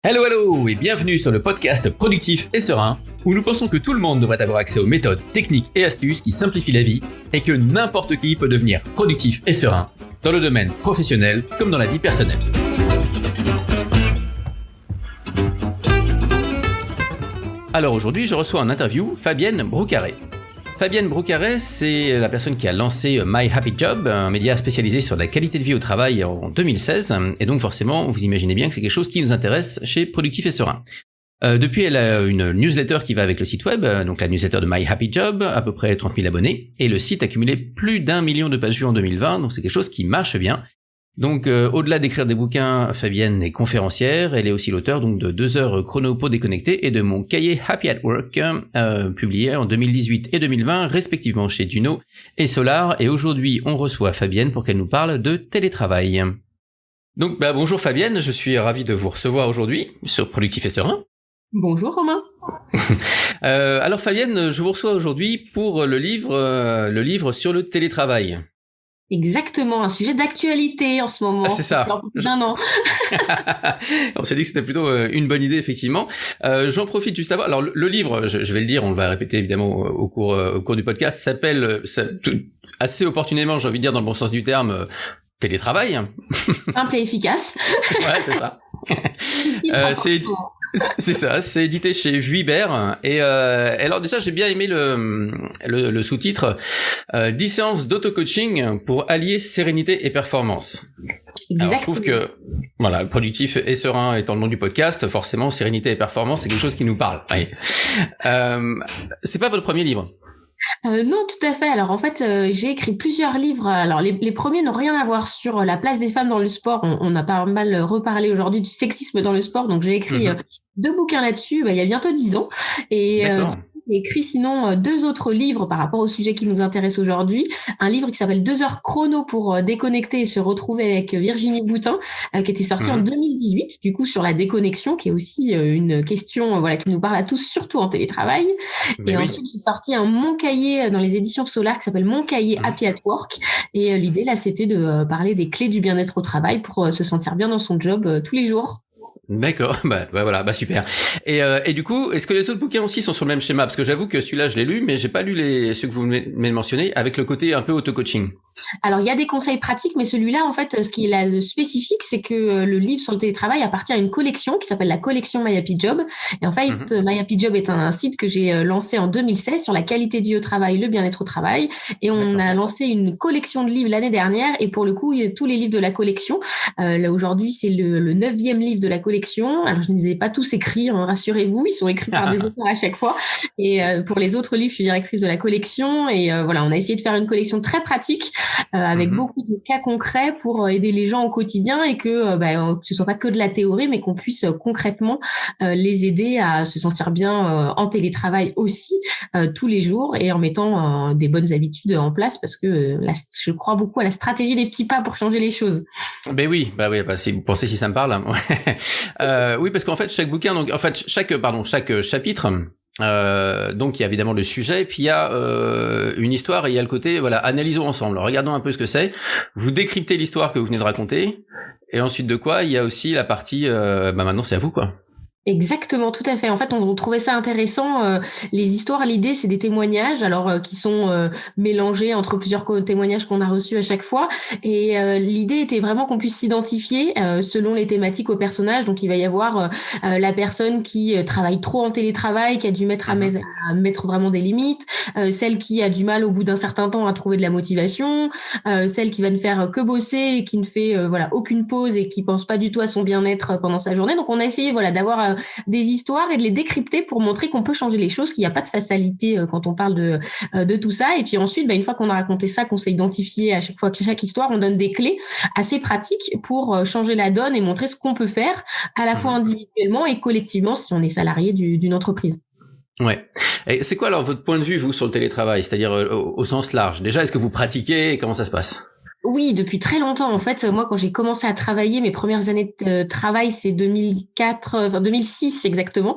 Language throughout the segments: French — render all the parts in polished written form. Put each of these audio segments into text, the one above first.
Hello et bienvenue sur le podcast Productif et Serein, où nous pensons que tout le monde devrait avoir accès aux méthodes, techniques et astuces qui simplifient la vie et que n'importe qui peut devenir productif et serein dans le domaine professionnel comme dans la vie personnelle. Alors aujourd'hui, je reçois en interview Fabienne Broucaré. Fabienne Broucaré, c'est la personne qui a lancé My Happy Job, un média spécialisé sur la qualité de vie au travail en 2016. Et donc forcément, vous imaginez bien que c'est quelque chose qui nous intéresse chez Productif et Serein. Depuis, elle a une newsletter qui va avec le site web, donc la newsletter de My Happy Job, à peu près 30 000 abonnés. Et le site a cumulé plus d'1 million de pages vues en 2020, donc c'est quelque chose qui marche bien. Donc au-delà d'écrire des bouquins, Fabienne est conférencière, elle est aussi l'auteur donc de 2 heures chrono pour déconnecter et de mon cahier Happy at Work, publié en 2018 et 2020 respectivement chez Duno et Solar, et aujourd'hui on reçoit Fabienne pour qu'elle nous parle de télétravail. Donc bonjour Fabienne, je suis ravi de vous recevoir aujourd'hui sur Productif et Serein. Bonjour Romain. Alors Fabienne, je vous reçois aujourd'hui pour le livre sur le télétravail. Exactement, un sujet d'actualité en ce moment. Ah, c'est ça. D'un an. On s'est dit que c'était plutôt une bonne idée, effectivement. J'en profite juste avant. Alors, le livre, je vais le dire, on le va répéter évidemment au cours du podcast, s'appelle, assez opportunément, j'ai envie de dire dans le bon sens du terme, télétravail. Simple et efficace. Ouais, c'est ça. C'est ça, c'est édité chez Vuibert et alors déjà j'ai bien aimé le sous-titre 10 séances d'auto-coaching pour allier sérénité et performance. Exactement. Alors je trouve que voilà, productif et serein étant le nom du podcast, forcément sérénité et performance c'est quelque chose qui nous parle. Oui. C'est pas votre premier livre? Non, tout à fait. Alors en fait, j'ai écrit plusieurs livres. Alors les premiers n'ont rien à voir sur la place des femmes dans le sport. On a pas mal reparlé aujourd'hui du sexisme dans le sport, donc j'ai écrit 2 bouquins là-dessus. Il y a bientôt 10 ans. Et j'ai écrit sinon 2 autres livres par rapport au sujet qui nous intéresse aujourd'hui. Un livre qui s'appelle 2 heures chrono pour déconnecter et se retrouver avec Virginie Boutin, qui était sorti en 2018, du coup sur la déconnexion, qui est aussi une question qui nous parle à tous, surtout en télétravail. Mais ensuite, j'ai sorti Mon cahier dans les éditions Solar qui s'appelle Mon cahier Happy at Work. Et l'idée là, c'était de parler des clés du bien-être au travail pour se sentir bien dans son job tous les jours. D'accord, voilà, super. Et du coup, est-ce que les autres bouquins aussi sont sur le même schéma? Parce que j'avoue que celui-là, je l'ai lu, mais j'ai pas lu ceux que vous venez de mentionner, avec le côté un peu auto-coaching. Alors, il y a des conseils pratiques, mais celui-là, en fait, ce qui est là de spécifique, c'est que le livre sur le télétravail appartient à une collection qui s'appelle la collection My Happy Job. Et en fait, My Happy Job est un site que j'ai lancé en 2016 sur la qualité de vie au travail, le bien-être au travail. Et on a lancé une collection de livres l'année dernière. Et pour le coup, il y a tous les livres de la collection. Là, aujourd'hui, c'est le 9e livre de la collection. Alors, je ne les ai pas tous écrits, rassurez-vous. Ils sont écrits par des auteurs à chaque fois. Et pour les autres livres, je suis directrice de la collection. Et voilà, on a essayé de faire une collection très pratique avec beaucoup de cas concrets pour aider les gens au quotidien et que ce soit pas que de la théorie, mais qu'on puisse concrètement les aider à se sentir bien en télétravail aussi tous les jours et en mettant des bonnes habitudes en place parce que je crois beaucoup à la stratégie des petits pas pour changer les choses. Ben oui, si vous pensez si ça me parle. Oui, parce qu'en fait chaque bouquin, donc en fait chaque chapitre. Donc il y a évidemment le sujet, puis il y a une histoire et il y a le côté analysons ensemble, regardons un peu ce que c'est, vous décryptez l'histoire que vous venez de raconter et ensuite de quoi il y a aussi la partie maintenant c'est à vous quoi. Exactement, tout à fait. En fait, on trouvait ça intéressant. Les histoires, l'idée, c'est des témoignages, alors qui sont mélangés entre plusieurs témoignages qu'on a reçus à chaque fois. Et l'idée était vraiment qu'on puisse s'identifier selon les thématiques aux personnages. Donc, il va y avoir la personne qui travaille trop en télétravail, qui a dû mettre à mettre vraiment des limites, celle qui a du mal au bout d'un certain temps à trouver de la motivation, celle qui va ne faire que bosser et qui ne fait aucune pause et qui pense pas du tout à son bien-être pendant sa journée. Donc, on a essayé d'avoir des histoires et de les décrypter pour montrer qu'on peut changer les choses, qu'il n'y a pas de fatalité quand on parle de tout ça. Et puis ensuite, une fois qu'on a raconté ça, qu'on s'est identifié à chaque fois que chaque histoire, on donne des clés assez pratiques pour changer la donne et montrer ce qu'on peut faire à la fois individuellement et collectivement si on est salarié d'une entreprise. Ouais. Et c'est quoi alors votre point de vue, vous, sur le télétravail, c'est-à-dire au sens large? Déjà, est-ce que vous pratiquez et comment ça se passe? Oui, depuis très longtemps. En fait, moi, quand j'ai commencé à travailler, mes premières années de travail, c'est 2004, enfin 2006 exactement.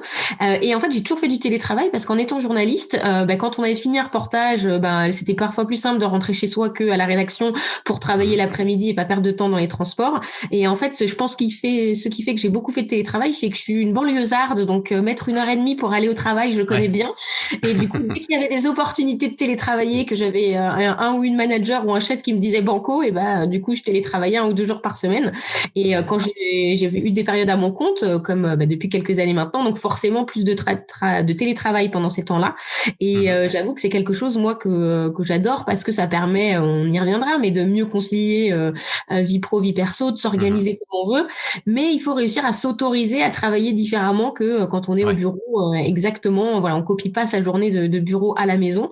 Et en fait, j'ai toujours fait du télétravail parce qu'en étant journaliste, quand on avait fini un reportage, c'était parfois plus simple de rentrer chez soi que à la rédaction pour travailler Mhm. l'après-midi et pas perdre de temps dans les transports. Et en fait, je pense ce qui fait que j'ai beaucoup fait de télétravail, c'est que je suis une banlieusarde, donc mettre 1 heure et demie pour aller au travail, je le connais Ouais. bien. Et du coup, dès qu'il y avait des opportunités de télétravailler, que j'avais un ou une manager ou un chef qui me disait banco, et du coup, je télétravaillais 1 ou 2 jours par semaine. Et quand j'ai eu des périodes à mon compte, comme depuis quelques années maintenant, donc forcément plus de télétravail pendant ces temps-là. Et Mhm. j'avoue que c'est quelque chose, moi, que j'adore parce que ça permet, on y reviendra, mais de mieux concilier vie pro, vie perso, de Mhm. s'organiser comme on veut. Mais il faut réussir à s'autoriser à travailler différemment que quand on est au Ouais. bureau. Exactement, voilà, on copie pas sa journée de bureau à la maison.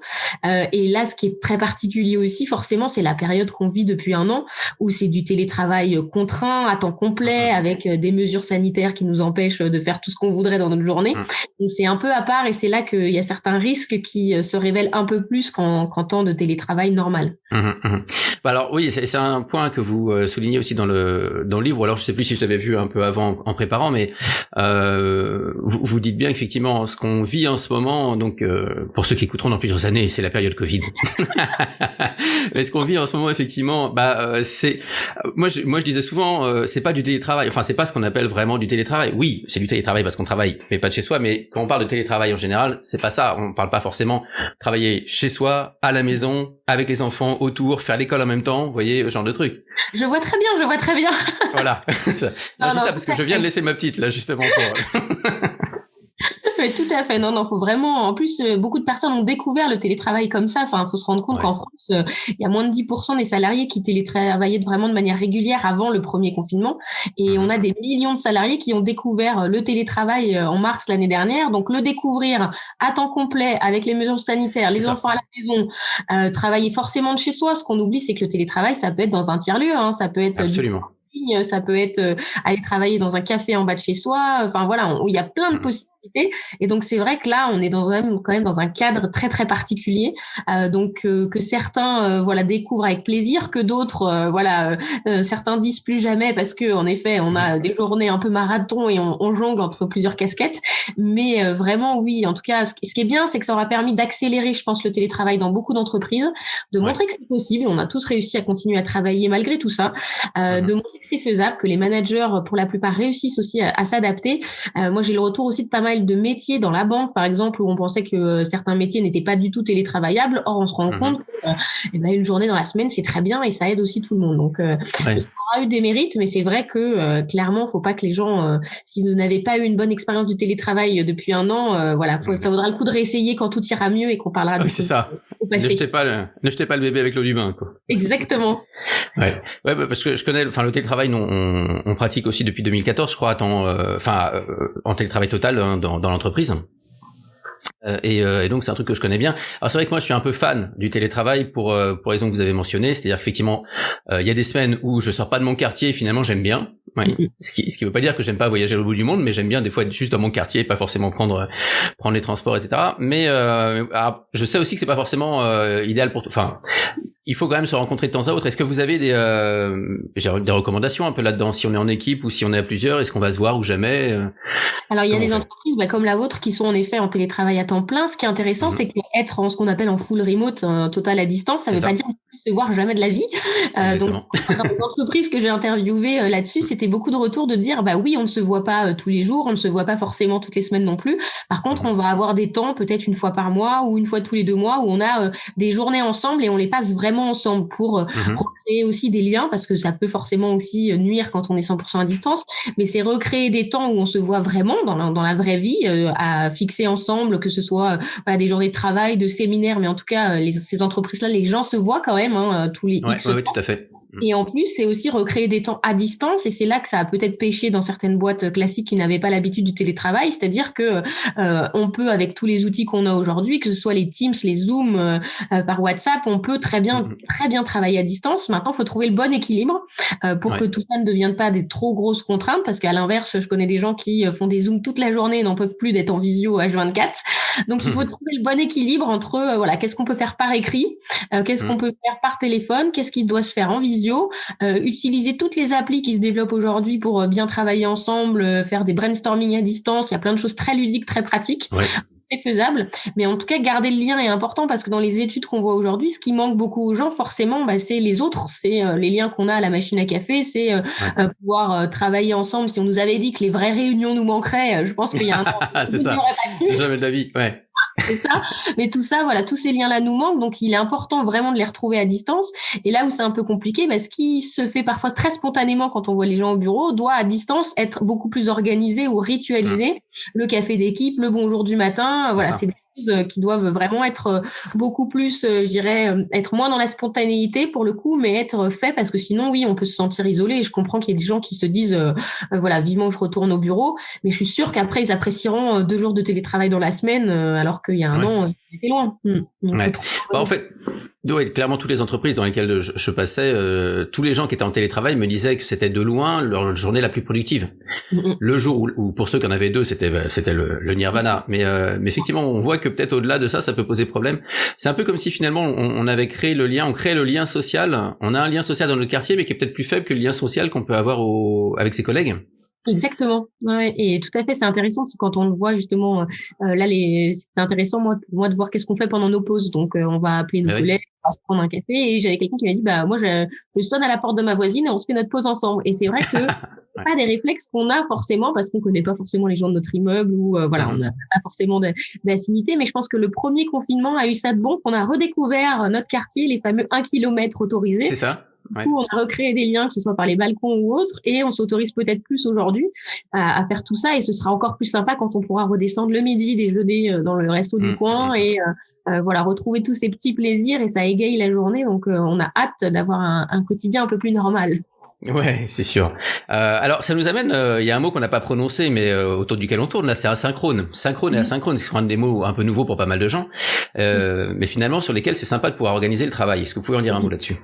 Et là, ce qui est très particulier aussi, forcément, c'est la période qu'on vit depuis 1 an, où c'est du télétravail contraint, à temps complet, Mhm. avec des mesures sanitaires qui nous empêchent de faire tout ce qu'on voudrait dans notre journée. Mhm. Donc c'est un peu à part, et c'est là qu'il y a certains risques qui se révèlent un peu plus qu'en temps de télétravail normal. Mhm, mhm. Bah alors oui, c'est un point que vous soulignez aussi dans le livre. Ou alors je sais plus si je l'avais vu un peu avant en préparant, mais vous dites bien effectivement ce qu'on vit en ce moment. Donc pour ceux qui écouteront dans plusieurs années, c'est la période Covid. Mais ce qu'on vit en ce moment effectivement, c'est moi je disais souvent c'est pas du télétravail. Enfin c'est pas ce qu'on appelle vraiment du télétravail. Oui, c'est du télétravail parce qu'on travaille, mais pas de chez soi. Mais quand on parle de télétravail en général, c'est pas ça. On parle pas forcément travailler chez soi, à la maison, avec les enfants autour, faire l'école en même temps, vous voyez, ce genre de truc. Je vois très bien, je vois très bien. Voilà. Non, Non, je dis non, ça tout parce que à je viens de fait. laisser ma petite là justement pour. Mais tout à fait. Non, non, faut vraiment. En plus, beaucoup de personnes ont découvert le télétravail comme ça. Enfin, il faut se rendre compte qu'en Ouais. France, il y a moins de 10% des salariés qui télétravaillaient vraiment de manière régulière avant le premier confinement. Et on Mhm. a des millions de salariés qui ont découvert le télétravail en mars l'année dernière. Donc, le découvrir à temps complet avec les mesures sanitaires, C'est les ça. enfants à la maison, travailler forcément de chez soi. Ce qu'on oublie, c'est que le télétravail, ça peut être dans un tiers-lieu, hein. Ça peut être du Absolument. ligne, ça peut être aller travailler dans un café en bas de chez soi. Enfin voilà, il y a plein de Mhm. possibilités. Et donc c'est vrai que là, on est quand même dans un cadre très très particulier. Que certains voilà découvrent avec plaisir, que d'autres certains disent plus jamais parce que en effet, on Mhm. a des journées un peu marathon et on jongle entre plusieurs casquettes. Mais vraiment oui, en tout cas, ce qui est bien, c'est que ça aura permis d'accélérer, je pense, le télétravail dans beaucoup d'entreprises, de Ouais. montrer que c'est possible. On a tous réussi à continuer à travailler malgré tout ça, de Mhm. montrer que c'est faisable, que les managers, pour la plupart, réussissent aussi à s'adapter. Moi, j'ai le retour aussi de pas mal de métiers dans la banque, par exemple, où on pensait que certains métiers n'étaient pas du tout télétravaillables. Or, on se rend compte Mhm. que une journée dans la semaine, c'est très bien et ça aide aussi tout le monde. Donc, Ouais. ça aura eu des mérites, mais c'est vrai que clairement, faut pas que les gens, si vous n'avez pas eu une bonne expérience du télétravail depuis 1 an, ça vaudra le coup de réessayer quand tout ira mieux et qu'on parlera Oui, du c'est coup ça. au Ne passé. jetez pas le bébé avec l'eau du bain, quoi. Exactement. Ouais. Ouais, parce que je connais, enfin, le télétravail, nous, on pratique aussi depuis 2014, je crois, en télétravail total hein, dans l'entreprise. Et donc c'est un truc que je connais bien. Alors c'est vrai que moi je suis un peu fan du télétravail pour raison que vous avez mentionné, c'est-à-dire qu'effectivement il y a des semaines où je sors pas de mon quartier et finalement j'aime bien. Oui. Ce qui veut pas dire que j'aime pas voyager au bout du monde, mais j'aime bien des fois être juste dans mon quartier, pas forcément prendre les transports, etc. Mais je sais aussi que c'est pas forcément idéal pour tout. Enfin, il faut quand même se rencontrer de temps à autre. Est-ce que vous avez des recommandations un peu là-dedans, si on est en équipe ou si on est à plusieurs, est-ce qu'on va se voir ou jamais Alors, il y a comment on des fait? entreprises comme la vôtre qui sont en effet en télétravail à temps plein. Ce qui est intéressant, Mhm. c'est qu'être en ce qu'on appelle en full remote, total à distance, ça ne C'est veut pas ça, dire se voir jamais de la vie. Donc, exactement. dans les entreprises que j'ai interviewées là-dessus, c'était beaucoup de retours de dire, bah oui, on ne se voit pas tous les jours, on ne se voit pas forcément toutes les semaines non plus. Par contre, Mhm. on va avoir des temps, peut-être une fois par mois ou une fois tous les 2 mois, où on a des journées ensemble et on les passe vraiment ensemble pour Mhm. recréer aussi des liens, parce que ça peut forcément aussi nuire quand on est 100% à distance. Mais c'est recréer des temps où on se voit vraiment dans la vraie vie, à fixer ensemble, que ce soit des journées de travail, de séminaires, mais en tout cas, ces entreprises-là, les gens se voient quand même tous les Ouais, X ouais, ouais, temps. tout à fait. Et en plus, c'est aussi recréer des temps à distance, et c'est là que ça a peut-être pêché dans certaines boîtes classiques qui n'avaient pas l'habitude du télétravail, c'est-à-dire que on peut, avec tous les outils qu'on a aujourd'hui, que ce soit les Teams, les Zoom, par WhatsApp, on peut Mhm. très bien travailler à distance. Maintenant, il faut trouver le bon équilibre pour que Ouais. tout ça ne devienne pas des trop grosses contraintes, parce qu'à l'inverse, je connais des gens qui font des Zooms toute la journée et n'en peuvent plus d'être en visio H24. Donc, il faut trouver le bon équilibre entre, voilà, qu'est-ce qu'on peut faire par écrit, qu'est-ce qu'on peut faire par téléphone, qu'est-ce qui doit se faire en visio, utiliser toutes les applis qui se développent aujourd'hui pour bien travailler ensemble, faire des brainstorming à distance. Il y a plein de choses très ludiques, très pratiques. Ouais. C'est faisable, mais en tout cas, garder le lien est important parce que dans les études qu'on voit aujourd'hui, ce qui manque beaucoup aux gens, forcément, c'est les autres, c'est les liens qu'on a à la machine à café, c'est pouvoir travailler ensemble. Si on nous avait dit que les vraies réunions nous manqueraient, je pense qu'il y a un temps, c'est ça. Jamais de la vie, ouais. C'est ça. Mais tout ça, voilà, tous ces liens-là nous manquent. Donc, il est important vraiment de les retrouver à distance. Et là où c'est un peu compliqué, ce qui se fait parfois très spontanément quand on voit les gens au bureau doit à distance être beaucoup plus organisé ou ritualisé. Le café d'équipe, le bonjour du matin. Voilà, c'est des choses qui doivent vraiment être beaucoup plus, je dirais, être moins dans la spontanéité pour le coup, mais être fait parce que sinon, oui, on peut se sentir isolé. Et je comprends qu'il y ait des gens qui se disent, voilà, vivement que je retourne au bureau. Mais je suis sûre qu'après, ils apprécieront 2 jours de télétravail dans la semaine, alors qu'il y a un an, ils étaient loin. Ouais. En fait, clairement, toutes les entreprises dans lesquelles je passais, tous les gens qui étaient en télétravail me disaient que c'était de loin leur journée la plus productive. Le jour où pour ceux qui en avaient 2, c'était le nirvana. Mais effectivement, on voit que peut-être au-delà de ça, ça peut poser problème. C'est un peu comme si finalement on avait créé le lien, on crée le lien social. On a un lien social dans notre quartier, mais qui est peut-être plus faible que le lien social qu'on peut avoir avec ses collègues. Exactement. Ouais, et tout à fait, c'est intéressant quand on le voit justement. Là, c'est intéressant pour moi de voir qu'est-ce qu'on fait pendant nos pauses. Donc, on va appeler nos collègues, on va se prendre un café. Et j'avais quelqu'un qui m'a dit, moi, je sonne à la porte de ma voisine et on se fait notre pause ensemble. Et c'est vrai que c'est pas des réflexes qu'on a forcément parce qu'on connaît pas forcément les gens de notre immeuble ou voilà, on n'a pas forcément d'affinité. Mais je pense que le premier confinement a eu ça de bon, qu'on a redécouvert notre quartier, les fameux 1 kilomètre autorisés. C'est ça. Du coup, on a recréé des liens, que ce soit par les balcons ou autres, et on s'autorise peut-être plus aujourd'hui à faire tout ça, et ce sera encore plus sympa quand on pourra redescendre le midi, déjeuner dans le resto du coin, et voilà, retrouver tous ces petits plaisirs, et ça égaye la journée. Donc, on a hâte d'avoir un quotidien un peu plus normal. Ouais, c'est sûr. Alors, ça nous amène, il y a un mot qu'on n'a pas prononcé, mais autour duquel on tourne, là, c'est asynchrone. Synchrone et asynchrone, ce sont des mots un peu nouveaux pour pas mal de gens, mais finalement sur lesquels c'est sympa de pouvoir organiser le travail. Est-ce que vous pouvez en dire un mot là-dessus?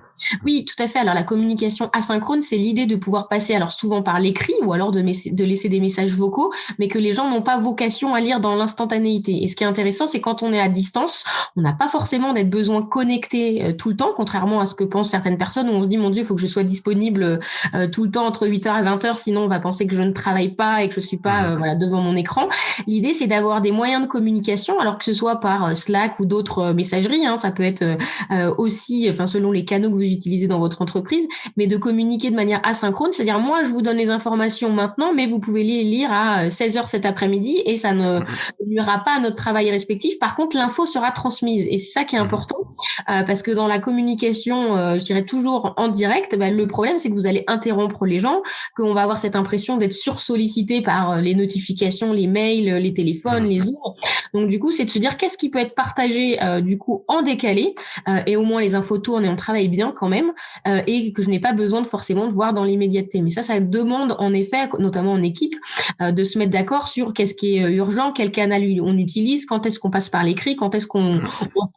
Oui, tout à fait. Alors, la communication asynchrone, c'est l'idée de pouvoir passer, alors souvent par l'écrit ou alors de laisser des messages vocaux, mais que les gens n'ont pas vocation à lire dans l'instantanéité. Et ce qui est intéressant, c'est quand on est à distance, on n'a pas forcément d'être besoin connecté tout le temps, contrairement à ce que pensent certaines personnes où on se dit, mon Dieu, il faut que je sois disponible tout le temps entre 8h et 20h, sinon on va penser que je ne travaille pas et que je suis pas voilà, devant mon écran. L'idée, c'est d'avoir des moyens de communication, alors que ce soit par Slack ou d'autres messageries, ça peut être aussi, selon les canaux que vous utilisez dans votre entreprise, mais de communiquer de manière asynchrone, c'est-à-dire moi, je vous donne les informations maintenant, mais vous pouvez les lire à 16h cet après-midi et ça ne nuira pas à notre travail respectif. Par contre, l'info sera transmise et c'est ça qui est important parce que dans la communication, je dirais toujours en direct, le problème, c'est que vous allez interrompre les gens, qu'on va avoir cette impression d'être sursollicité par les notifications, les mails, les téléphones, les Zooms. Donc, du coup, c'est de se dire qu'est-ce qui peut être partagé du coup en décalé et au moins les infos tournent et on travaille bien quand même et que je n'ai pas besoin forcément de voir dans l'immédiateté. Mais ça demande en effet, notamment en équipe, de se mettre d'accord sur qu'est-ce qui est urgent, quel canal on utilise, quand est-ce qu'on passe par l'écrit, quand est-ce qu'on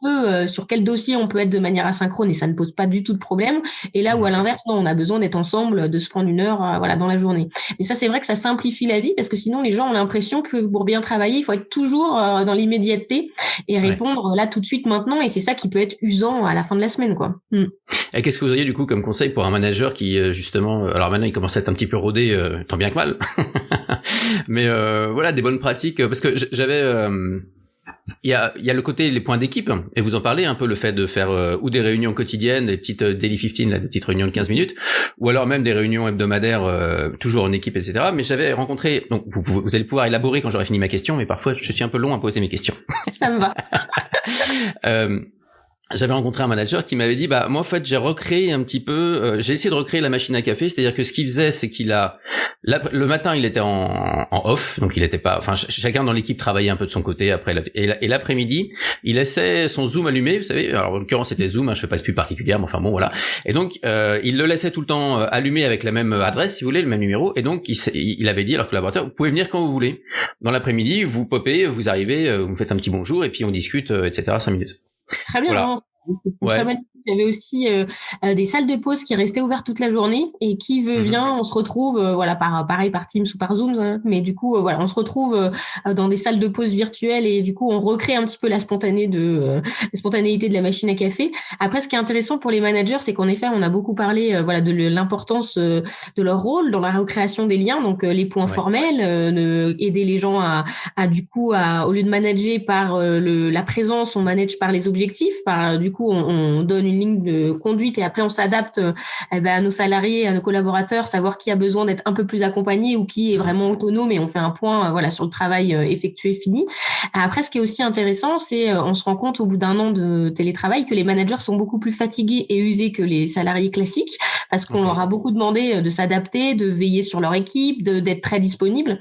peut, sur quel dossier on peut être de manière asynchrone et ça ne pose pas du tout de problème. Et là où à l'inverse, non, on a besoin d'être ensemble, de se prendre 1 heure voilà, dans la journée. Mais ça, c'est vrai que ça simplifie la vie parce que sinon, les gens ont l'impression que pour bien travailler, il faut être toujours dans l'immédiateté et répondre là tout de suite maintenant. Et c'est ça qui peut être usant à la fin de la semaine, quoi. Et qu'est-ce que vous auriez du coup comme conseil pour un manager qui justement, alors maintenant il commence à être un petit peu rodé, tant bien que mal, mais voilà, des bonnes pratiques, parce que j'avais il y a le côté les points d'équipe et vous en parlez un peu, le fait de faire ou des réunions quotidiennes, des petites daily 15, là, des petites réunions de 15 minutes, ou alors même des réunions hebdomadaires toujours en équipe, etc. Mais j'avais rencontré, donc vous allez pouvoir élaborer quand j'aurai fini ma question, mais parfois je suis un peu long à poser mes questions. Ça me va. J'avais rencontré un manager qui m'avait dit, moi en fait j'ai recréé un petit peu, j'ai essayé de recréer la machine à café, c'est-à-dire que ce qu'il faisait, c'est qu'il le matin il était en off, donc il était pas, chacun dans l'équipe travaillait un peu de son côté et l'après-midi il laissait son Zoom allumé, vous savez, alors en l'occurrence c'était Zoom, je fais pas de pub particulière, mais enfin bon voilà, et donc il le laissait tout le temps allumé avec la même adresse si vous voulez, le même numéro, et donc il avait dit à leurs collaborateurs, vous pouvez venir quand vous voulez, dans l'après-midi vous popez, vous arrivez, vous me faites un petit bonjour et puis on discute, etc. 5 minutes. Très bien. Voilà. Très bonne il y avait aussi des salles de pause qui restaient ouvertes toute la journée et qui veut vient, on se retrouve pareil par Teams ou par Zoom, hein, mais du coup on se retrouve dans des salles de pause virtuelles et du coup on recrée un petit peu la spontanéité de la machine à café. Après, ce qui est intéressant pour les managers, c'est qu'en effet on a beaucoup parlé de l'importance de leur rôle dans la recréation des liens, donc les points formels, aider les gens au lieu de manager par la présence, on manage par les objectifs, du coup on donne une ligne de conduite et après on s'adapte à nos salariés, à nos collaborateurs, savoir qui a besoin d'être un peu plus accompagné ou qui est vraiment autonome et on fait un point sur le travail effectué, fini. Après, ce qui est aussi intéressant, c'est on se rend compte au bout d'un an de télétravail que les managers sont beaucoup plus fatigués et usés que les salariés classiques parce qu'on leur a beaucoup demandé de s'adapter, de veiller sur leur équipe, d'être très disponible.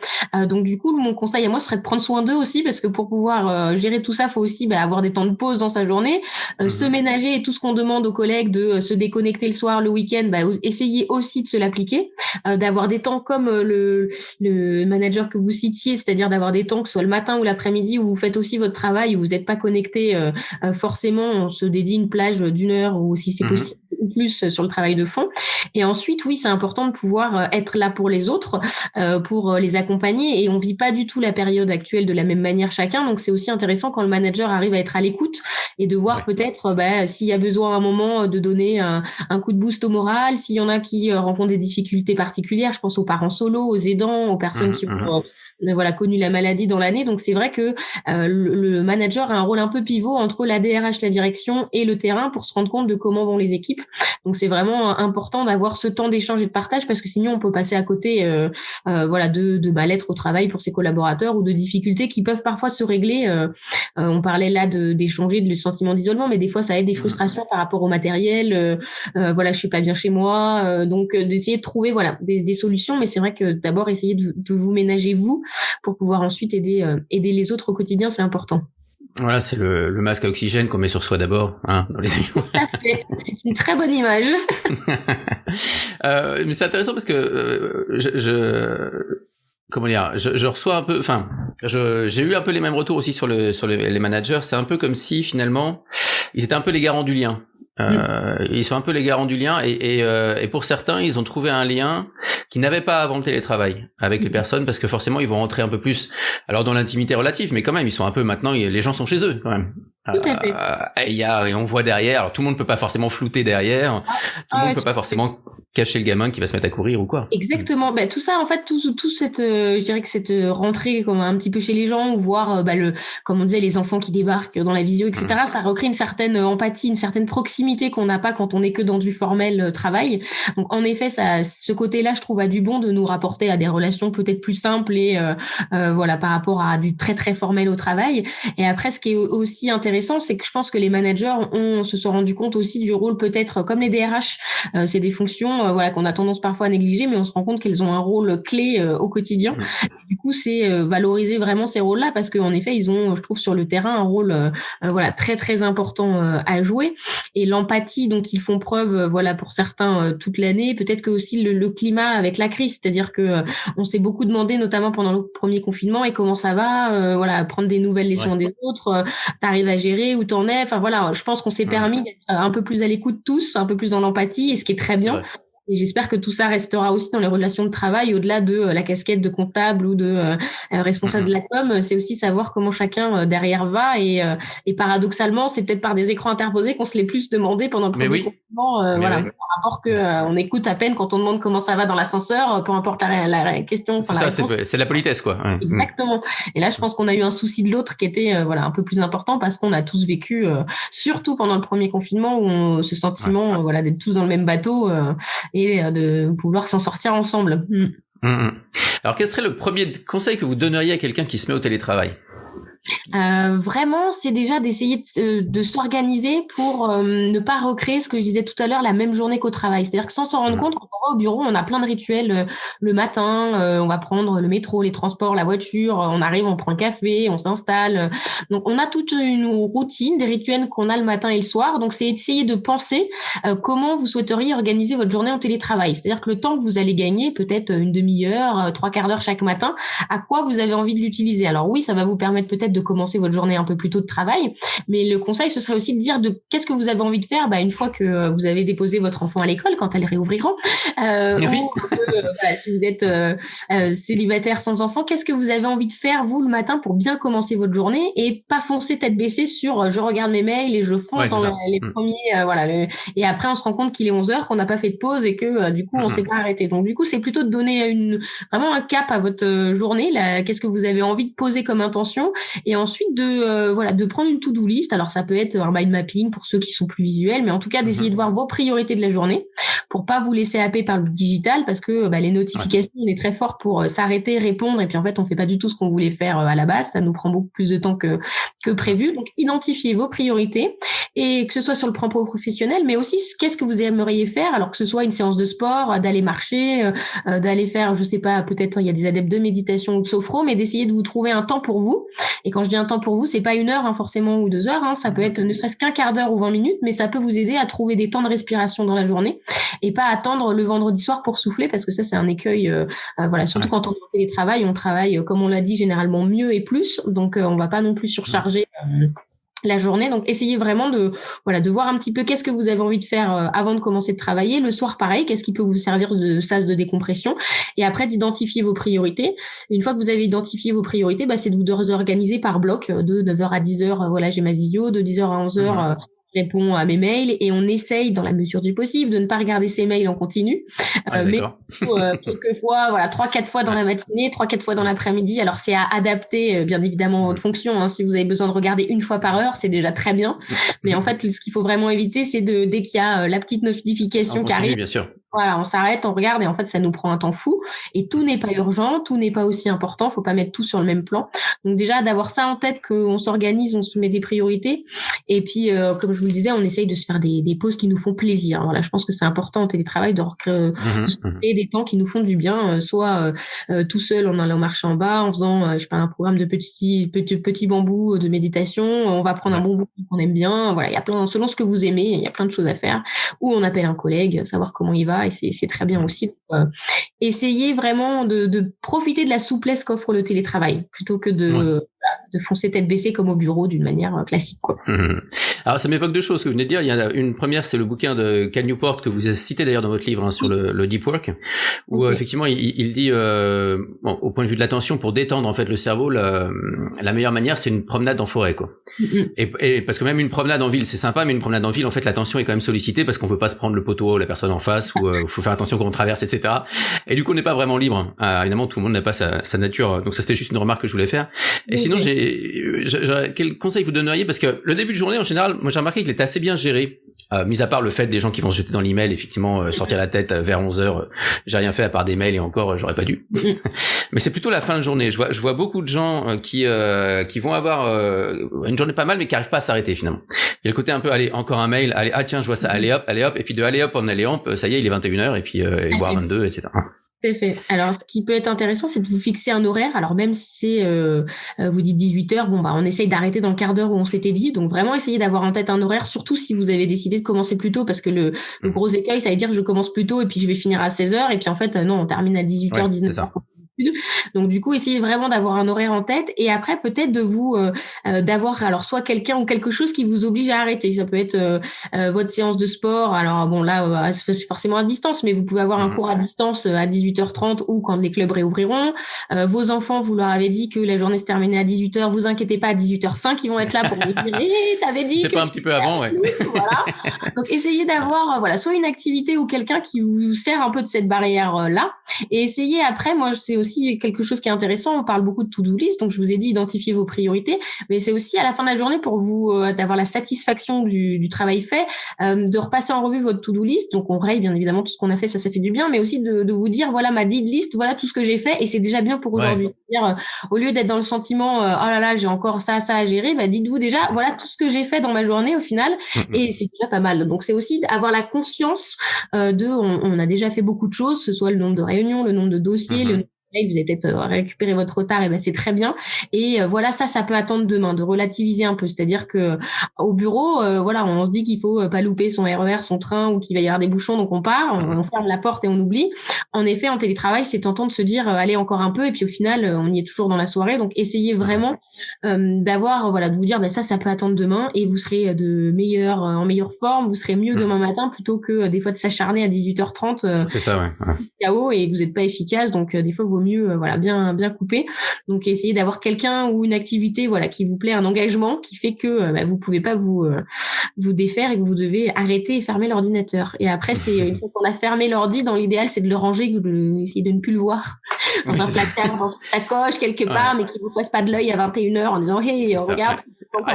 Donc du coup, mon conseil à moi serait de prendre soin d'eux aussi parce que pour pouvoir gérer tout ça, faut aussi avoir des temps de pause dans sa journée, se ménager et tout ce qu'on demande aux collègues de se déconnecter le soir, le week-end, essayer aussi de se l'appliquer, d'avoir des temps comme le manager que vous citiez, c'est-à-dire d'avoir des temps que ce soit le matin ou l'après-midi où vous faites aussi votre travail, où vous n'êtes pas connecté forcément, on se dédie une plage d'une heure ou si c'est possible ou plus sur le travail de fond. Et ensuite, oui, c'est important de pouvoir être là pour les autres, pour les accompagner et on vit pas du tout la période actuelle de la même manière chacun, donc c'est aussi intéressant quand le manager arrive à être à l'écoute et de voir peut-être s'il y a besoin à un moment de donner un coup de boost au moral, s'il y en a qui rencontrent des difficultés particulières, je pense aux parents solos, aux aidants, aux personnes qui ont connu la maladie dans l'année. Donc c'est vrai que le manager a un rôle un peu pivot entre la DRH, la direction et le terrain pour se rendre compte de comment vont les équipes. Donc c'est vraiment important d'avoir ce temps d'échange et de partage parce que sinon on peut passer à côté de mal-être au travail pour ses collaborateurs ou de difficultés qui peuvent parfois se régler. On parlait là d'échanger le sentiment d'isolement, mais des fois ça aide des frustrations par rapport au matériel. Je suis pas bien chez moi, donc d'essayer de trouver des solutions. Mais c'est vrai que d'abord essayer de vous ménager vous pour pouvoir ensuite aider les autres au quotidien, c'est important. Voilà, c'est le masque à oxygène qu'on met sur soi d'abord, dans les avions. C'est une très bonne image. Mais c'est intéressant parce que je reçois un peu, j'ai eu un peu les mêmes retours aussi sur les managers. C'est un peu comme si finalement ils étaient un peu les garants du lien. Ils sont un peu les garants du lien et pour certains ils ont trouvé un lien qu'ils n'avaient pas avant le télétravail avec les personnes parce que forcément ils vont rentrer un peu plus alors dans l'intimité relative mais quand même ils sont un peu maintenant les gens sont chez eux quand même. Tout à fait. Et on voit derrière, alors tout le monde peut pas forcément flouter derrière, tout le monde peut pas forcément cacher le gamin qui va se mettre à courir ou quoi. Exactement. Tout ça, en fait, tout cette, je dirais que cette rentrée comme un petit peu chez les gens, ou voir, comme on disait, les enfants qui débarquent dans la visio, etc. Ça recrée une certaine empathie, une certaine proximité qu'on n'a pas quand on est que dans du formel travail. Donc, en effet, ce côté-là, je trouve, a du bon de nous rapporter à des relations peut-être plus simples et, par rapport à du très, très formel au travail. Et après, ce qui est aussi intéressant, c'est que je pense que les managers se sont rendus compte aussi du rôle peut-être comme les DRH. C'est des fonctions qu'on a tendance parfois à négliger, mais on se rend compte qu'elles ont un rôle clé au quotidien. Du coup, c'est valoriser vraiment ces rôles-là parce qu'en effet, ils ont, je trouve, sur le terrain un rôle très très important à jouer. Et l'empathie dont ils font preuve, pour certains toute l'année. Peut-être que aussi le climat avec la crise, c'est-à-dire que on s'est beaucoup demandé, notamment pendant le premier confinement, et comment ça va, prendre des nouvelles les uns des autres. T'arrives à gérer où t'en es. Je pense qu'on s'est permis d'être un peu plus à l'écoute tous, un peu plus dans l'empathie, et ce qui est très bien. Et j'espère que tout ça restera aussi dans les relations de travail, au-delà de la casquette de comptable ou de responsable de la com. C'est aussi savoir comment chacun derrière va. Et paradoxalement, c'est peut-être par des écrans interposés qu'on se l'est plus demandé pendant le premier confinement. Par rapport on écoute à peine quand on demande comment ça va dans l'ascenseur, peu importe la question. C'est la politesse, quoi. Ouais. Exactement. Et là, je pense qu'on a eu un souci de l'autre qui était un peu plus important parce qu'on a tous vécu, surtout pendant le premier confinement, ce sentiment d'être tous dans le même bateau. Et de pouvoir s'en sortir ensemble. Alors, quel serait le premier conseil que vous donneriez à quelqu'un qui se met au télétravail ? Vraiment, c'est déjà d'essayer de s'organiser pour ne pas recréer ce que je disais tout à l'heure, la même journée qu'au travail. C'est-à-dire que sans s'en rendre compte, quand on va au bureau, on a plein de rituels. Le matin, on va prendre le métro, les transports, la voiture, on arrive, on prend un café, on s'installe. Donc, on a toute une routine, des rituels qu'on a le matin et le soir. Donc, c'est essayer de penser comment vous souhaiteriez organiser votre journée en télétravail. C'est-à-dire que le temps que vous allez gagner, peut-être une demi-heure, 3/4 d'heure chaque matin, à quoi vous avez envie de l'utiliser. Alors oui, ça va vous permettre peut-être de commencer votre journée un peu plus tôt de travail. Mais le conseil, ce serait aussi de dire qu'est-ce que vous avez envie de faire une fois que vous avez déposé votre enfant à l'école, quand elles réouvriront. Si vous êtes célibataire sans enfant, qu'est-ce que vous avez envie de faire, vous, le matin, pour bien commencer votre journée et pas foncer tête baissée sur je regarde mes mails et je fonce dans les premiers. Et après, on se rend compte qu'il est 11h, qu'on n'a pas fait de pause et que du coup, on s'est pas arrêté. Donc, du coup, c'est plutôt de donner vraiment un cap à votre journée. Qu'est-ce que vous avez envie de poser comme intention, et ensuite de prendre une to-do list. Alors, ça peut être un mind mapping pour ceux qui sont plus visuels, mais en tout cas, d'essayer de voir vos priorités de la journée pour pas vous laisser happer par le digital, parce que les notifications, on est très fort pour s'arrêter, répondre, et puis en fait, on fait pas du tout ce qu'on voulait faire à la base. Ça nous prend beaucoup plus de temps que prévu. Donc, identifiez vos priorités, et que ce soit sur le plan professionnel, mais aussi qu'est-ce que vous aimeriez faire, alors que ce soit une séance de sport, d'aller marcher, d'aller faire, je sais pas, peut-être il y a des adeptes de méditation ou de sophro, mais d'essayer de vous trouver un temps pour vous. Et quand je dis un temps pour vous, c'est pas 1 heure forcément ou 2 heures, ça peut être ne serait-ce qu'un quart d'heure ou 20 minutes, mais ça peut vous aider à trouver des temps de respiration dans la journée et pas attendre le vendredi soir pour souffler, parce que ça, c'est un écueil. Surtout quand on est en télétravail, on travaille, comme on l'a dit, généralement mieux et plus, donc on va pas non plus surcharger la journée. Donc, essayez vraiment de voir un petit peu qu'est-ce que vous avez envie de faire avant de commencer de travailler. Le soir, pareil, qu'est-ce qui peut vous servir de sas de décompression, et après d'identifier vos priorités. Une fois que vous avez identifié vos priorités, c'est de vous organiser par bloc, de 9h à 10h, j'ai ma visio, de 10h à 11h, réponds à mes mails, et on essaye, dans la mesure du possible, de ne pas regarder ses mails en continu. Mais quelques fois, 3-4 fois dans la matinée, 3-4 fois dans l'après-midi. Alors, c'est à adapter, bien évidemment, à votre fonction. Si vous avez besoin de regarder 1 fois par heure, c'est déjà très bien. Mais en fait, ce qu'il faut vraiment éviter, c'est dès qu'il y a la petite notification qui arrive. Bien sûr. Voilà, on s'arrête, on regarde, et en fait, ça nous prend un temps fou. Et tout n'est pas urgent, tout n'est pas aussi important. Faut pas mettre tout sur le même plan. Donc déjà, d'avoir ça en tête, qu'on s'organise, on se met des priorités. Et puis, comme je vous le disais, on essaye de se faire des pauses qui nous font plaisir. Voilà, je pense que c'est important en télétravail de créer des temps qui nous font du bien, soit tout seul en allant marcher en bas, en faisant, un programme de petits bambous de méditation. On va prendre un bon bouquin qu'on aime bien. Voilà, il y a selon ce que vous aimez, il y a plein de choses à faire. Ou on appelle un collègue, savoir comment il va. Et c'est très bien aussi. Essayez vraiment de profiter de la souplesse qu'offre le télétravail, plutôt que de foncer tête baissée comme au bureau d'une manière classique, quoi. Alors, ça m'évoque 2 choses que vous venez de dire. Il y en a une première, c'est le bouquin de Cal Newport que vous citez d'ailleurs dans votre livre, sur le deep work, où effectivement il dit, au point de vue de l'attention, pour détendre en fait le cerveau, la meilleure manière, c'est une promenade en forêt, quoi. Et parce que même une promenade en ville, c'est sympa, mais une promenade en ville, en fait, l'attention est quand même sollicitée, parce qu'on peut pas se prendre le poteau, la personne en face, ou faut faire attention quand on traverse, etc. Et du coup, on n'est pas vraiment libre. Évidemment, tout le monde n'a pas sa nature. Donc ça, c'était juste une remarque que je voulais faire. Et sinon, quel conseil vous donneriez, parce que le début de journée, en général, moi j'ai remarqué qu'il était assez bien géré, mis à part le fait des gens qui vont se jeter dans l'email, effectivement, sortir la tête vers 11h, j'ai rien fait à part des mails, et encore, j'aurais pas dû. Mais c'est plutôt la fin de journée. Je vois beaucoup de gens qui vont avoir une journée pas mal, mais qui arrivent pas à s'arrêter finalement. Il y a le côté un peu, allez, encore un mail, allez, tiens, je vois ça, allez hop, et puis de allez hop en allez hop, ça y est, il est 21h, et puis voire 22, etc. Tout à fait. Alors, ce qui peut être intéressant, c'est de vous fixer un horaire. Alors, même si c'est, vous dites 18h, on essaye d'arrêter dans le quart d'heure où on s'était dit. Donc, vraiment, essayez d'avoir en tête un horaire, surtout si vous avez décidé de commencer plus tôt, parce que le gros écueil, ça veut dire que je commence plus tôt et puis je vais finir à 16h. Et puis, en fait, non, on termine à 18h, 19h. Donc du coup, essayez vraiment d'avoir un horaire en tête, et après peut-être de vous d'avoir alors soit quelqu'un ou quelque chose qui vous oblige à arrêter. Ça peut être votre séance de sport. Alors bon là, c'est forcément à distance, mais vous pouvez avoir un cours à distance à 18h30 ou quand les clubs réouvriront. Vos enfants, vous leur avez dit que la journée se terminait à 18h. Vous inquiétez pas, à 18h05, ils vont être là pour vous dire t'avais dit. C'est pas un petit peu avant, ouais. Voilà. Donc essayez d'avoir soit une activité ou quelqu'un qui vous sert un peu de cette barrière là, et essayez après. Moi, c'est aussi quelque chose qui est intéressant. On parle beaucoup de to-do list, donc je vous ai dit identifier vos priorités, mais c'est aussi à la fin de la journée pour vous d'avoir la satisfaction du travail fait, de repasser en revue votre to-do list. Donc on raye bien évidemment tout ce qu'on a fait, ça fait du bien, mais aussi de vous dire voilà ma did list, voilà tout ce que j'ai fait, et c'est déjà bien pour aujourd'hui. C'est-à-dire au lieu d'être dans le sentiment oh là là j'ai encore ça à gérer, dites-vous déjà voilà tout ce que j'ai fait dans ma journée au final, et c'est déjà pas mal. Donc c'est aussi avoir la conscience on a déjà fait beaucoup de choses, que ce soit le nombre de réunions, le nombre de dossiers, le nombre collègues, vous avez peut-être récupéré votre retard, et ben c'est très bien. Et voilà, ça peut attendre demain, de relativiser un peu. C'est-à-dire que au bureau, voilà, on se dit qu'il faut pas louper son RER, son train, ou qu'il va y avoir des bouchons, donc on part, on ferme la porte et on oublie. En effet, en télétravail, c'est tentant de se dire allez encore un peu, et puis au final, on y est toujours dans la soirée. Donc essayez vraiment d'avoir, voilà, de vous dire ça peut attendre demain, et vous serez en meilleure forme, vous serez mieux demain matin, plutôt que des fois de s'acharner à 18h30 c'est ça, ouais. KO, et vous n'êtes pas efficace. Donc des fois, vaut mieux voilà, bien couper. Donc essayez d'avoir quelqu'un ou une activité voilà qui vous plaît, un engagement qui fait que vous pouvez pas vous défaire, et que vous devez arrêter et fermer l'ordinateur. Et après, c'est une fois qu'on a fermé l'ordi, dans l'idéal, c'est de le ranger, essayer de ne plus le voir dans un placard, dans sa coche quelque part, mais qu'il vous fasse pas de l'œil à 21h en disant hey, regarde.